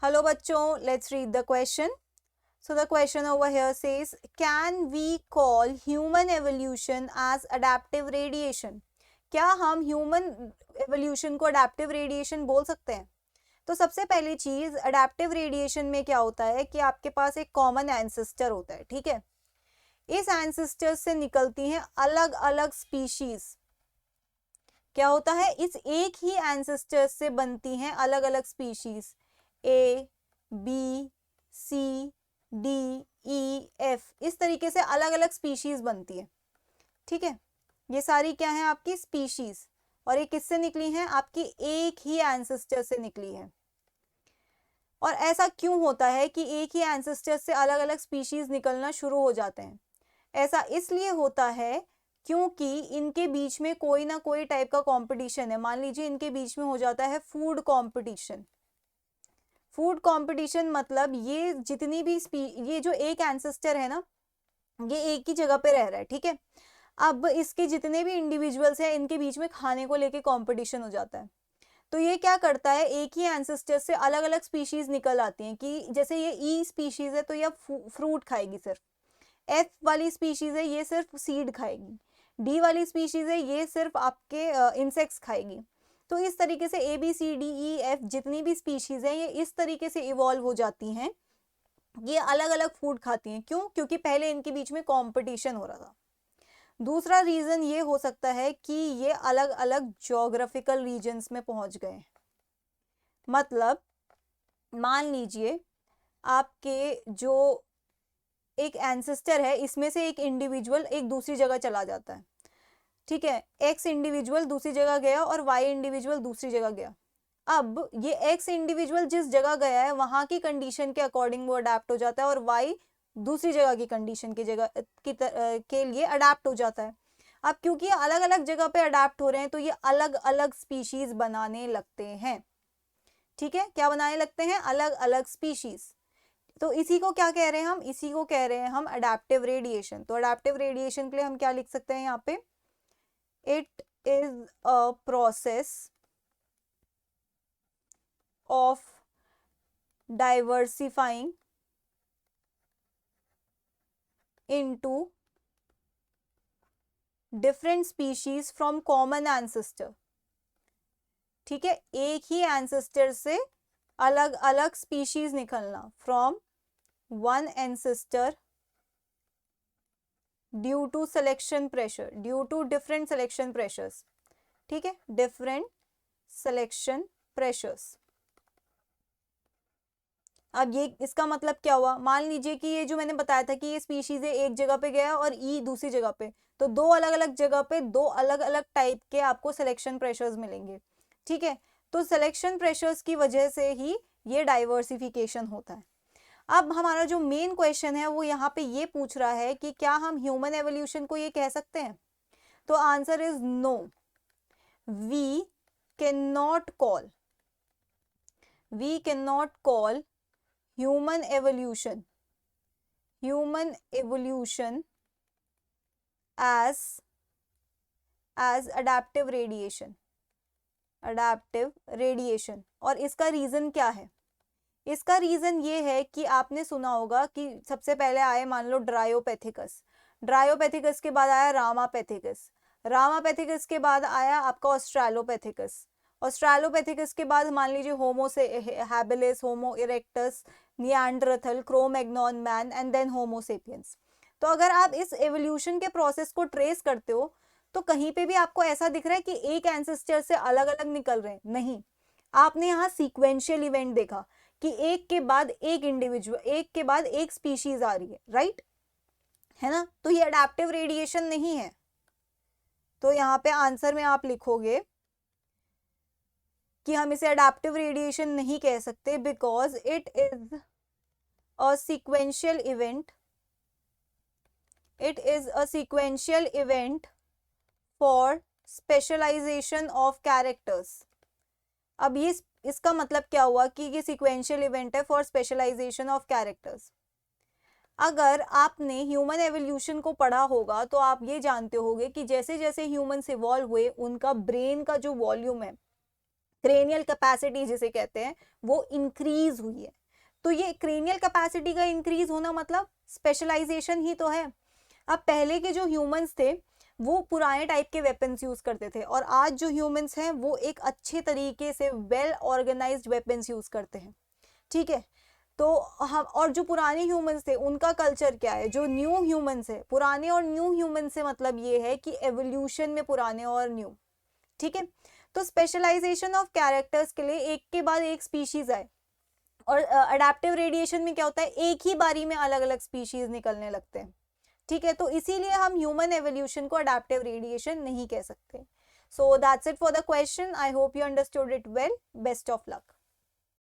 Hello बच्चों, let's read the question. So the question over here says, can we call human evolution as adaptive radiation? क्या हम human evolution को adaptive radiation बोल सकते हैं? तो सबसे पहली चीज adaptive radiation में क्या होता है कि आपके पास एक common ancestor होता है, ठीक है? इस ancestor से निकलती हैं अलग अलग species. क्या होता है, इस एक ही ancestor से बनती हैं अलग अलग species. A, B, C, D, E, F, इस तरीके से अलग अलग स्पीशीज बनती है, ठीक है? ये सारी क्या है आपकी स्पीशीज, और ये किससे निकली हैं? आपकी एक ही एंसेस्टर से निकली है। और ऐसा क्यों होता है कि एक ही एंसेस्टर से अलग अलग स्पीशीज निकलना शुरू हो जाते हैं? ऐसा इसलिए होता है क्योंकि इनके बीच में कोई ना कोई टाइप का कंपटीशन है। मान लीजिए इनके बीच में हो जाता है फूड कंपटीशन। फूड कंपटीशन मतलब ये जितनी भी ये जो एक एंसेस्टर है ना, ये एक ही जगह पे रह रहा है, ठीक है? अब इसके जितने भी इंडिविजुअल्स हैं, इनके बीच में खाने को लेके कंपटीशन हो जाता है। तो ये क्या करता है, एक ही एंसेस्टर से अलग अलग स्पीशीज निकल आती हैं कि जैसे ये ई स्पीशीज है तो ये फ्रूट खाएगी सिर्फ, एफ वाली स्पीशीज है ये सिर्फ सीड खाएगी, डी वाली स्पीशीज है ये सिर्फ आपके इंसेक्ट्स खाएगी। तो इस तरीके से A B C D E F जितनी भी स्पीशीज हैं ये इस तरीके से इवॉल्व हो जाती हैं, ये अलग अलग फूड खाती हैं। क्यों? क्योंकि पहले इनके बीच में कंपटीशन हो रहा था। दूसरा रीजन ये हो सकता है कि ये अलग अलग ज्योग्राफिकल रीजन्स में पहुंच गए। मतलब मान लीजिए आपके जो एक एंसेस्टर है, इसमें से एक इंडिविजुअल एक दूसरी जगह चला जाता है, ठीक है? एक्स इंडिविजुअल दूसरी जगह गया और वाई इंडिविजुअल दूसरी जगह गया। अब ये एक्स इंडिविजुअल जिस जगह गया है वहां की कंडीशन के अकॉर्डिंग वो अडेप्ट हो जाता है और वाई दूसरी जगह की कंडीशन की के लिए अडेप्ट हो जाता है। अब क्योंकि अलग अलग जगह पे अडेप्ट हो रहे हैं तो ये अलग अलग स्पीशीज बनाने लगते हैं, ठीक है? क्या बनाने लगते हैं? अलग अलग स्पीशीज। तो इसी को क्या कह रहे हैं हम? इसी को कह रहे हैं हम अडेप्टिव रेडिएशन। तो अडेप्टिव रेडिएशन के लिए हम क्या लिख सकते हैं यहाँ पे? It is a process of diversifying into different species from common ancestor, ठीक है? एक ही ancestor से अलग अलग species निकलना, from one ancestor due to selection pressure, due to different selection pressures, ठीक है? different selection pressures। अब ये इसका मतलब क्या हुआ? मान लीजिए कि ये जो मैंने बताया था कि ये स्पीशीज है एक जगह पे गया और ई दूसरी जगह पे, तो दो अलग अलग जगह पे दो अलग अलग टाइप के आपको सिलेक्शन प्रेशर्स मिलेंगे, ठीक है? तो सिलेक्शन प्रेशर्स की वजह से ही ये डाइवर्सिफिकेशन होता है। अब हमारा जो मेन क्वेश्चन है वो यहाँ पे ये पूछ रहा है कि क्या हम ह्यूमन एवोल्यूशन को ये कह सकते हैं? तो answer is no, we can not call human evolution as adaptive radiation। और इसका रीजन क्या है? इसका रीजन ये है कि आपने सुना होगा कि सबसे पहले आए मान लो ड्रायोपैथिकस के बाद आया रामापैथिकस के बाद आया आपका ऑस्ट्रालोपैथिकस के बाद मान लीजिए होमो से habilis, Homo erectus, Neanderthal, Cro Magnon man and then Homo sapiens. तो अगर आप इस एवोल्यूशन के प्रोसेस को ट्रेस करते हो तो कहीं पे भी आपको ऐसा दिख रहा है कि एक एंसेस्टर से अलग अलग निकल रहे हैं? नहीं, आपने यहाँ सीक्वेंशियल इवेंट देखा कि एक के बाद एक इंडिविजुअल, एक के बाद एक स्पीशीज आ रही है, राइट? है ना? तो ये अडेप्टिव रेडिएशन नहीं है। तो यहाँ पे आंसर में आप लिखोगे कि हम इसे अडेप्टिव रेडिएशन नहीं कह सकते because it is a sequential event for specialisation of characters. अब ये इसका मतलब क्या हुआ कि ये सीक्वेंशियल इवेंट है फॉर स्पेशलाइजेशन ऑफ कैरेक्टर्स। अगर आपने ह्यूमन एवोल्यूशन को पढ़ा होगा तो आप ये जानते होंगे कि जैसे जैसे ह्यूमंस इवॉल्व हुए उनका ब्रेन का जो वॉल्यूम है क्रेनियल कैपेसिटी जिसे कहते हैं वो इंक्रीज हुई है। तो ये क्रेनियल कैपेसिटी का इंक्रीज होना मतलब स्पेशलाइजेशन ही तो है। अब पहले के जो ह्यूमंस थे वो पुराने टाइप के वेपन्स यूज करते थे, और आज जो ह्यूमंस हैं वो एक अच्छे तरीके से वेल ऑर्गेनाइज्ड वेपन्स यूज करते हैं, ठीक है। तो हम, और जो पुराने ह्यूमंस थे उनका कल्चर क्या है, जो न्यू ह्यूमंस है, पुराने और न्यू ह्यूमंस से मतलब ये है कि एवोल्यूशन में पुराने और न्यू, ठीक है। तो स्पेशलाइजेशन ऑफ कैरेक्टर्स के लिए एक के बाद एक स्पीशीज आए, और अडेप्टिव रेडिएशन में क्या होता है, एक ही बारी में अलग अलग स्पीशीज निकलने लगते हैं, ठीक है। तो इसीलिए हम ह्यूमन एवोल्यूशन को अडेप्टिव रेडिएशन नहीं कह सकते। So that's it for the question. I hope you understood it well. Best of luck.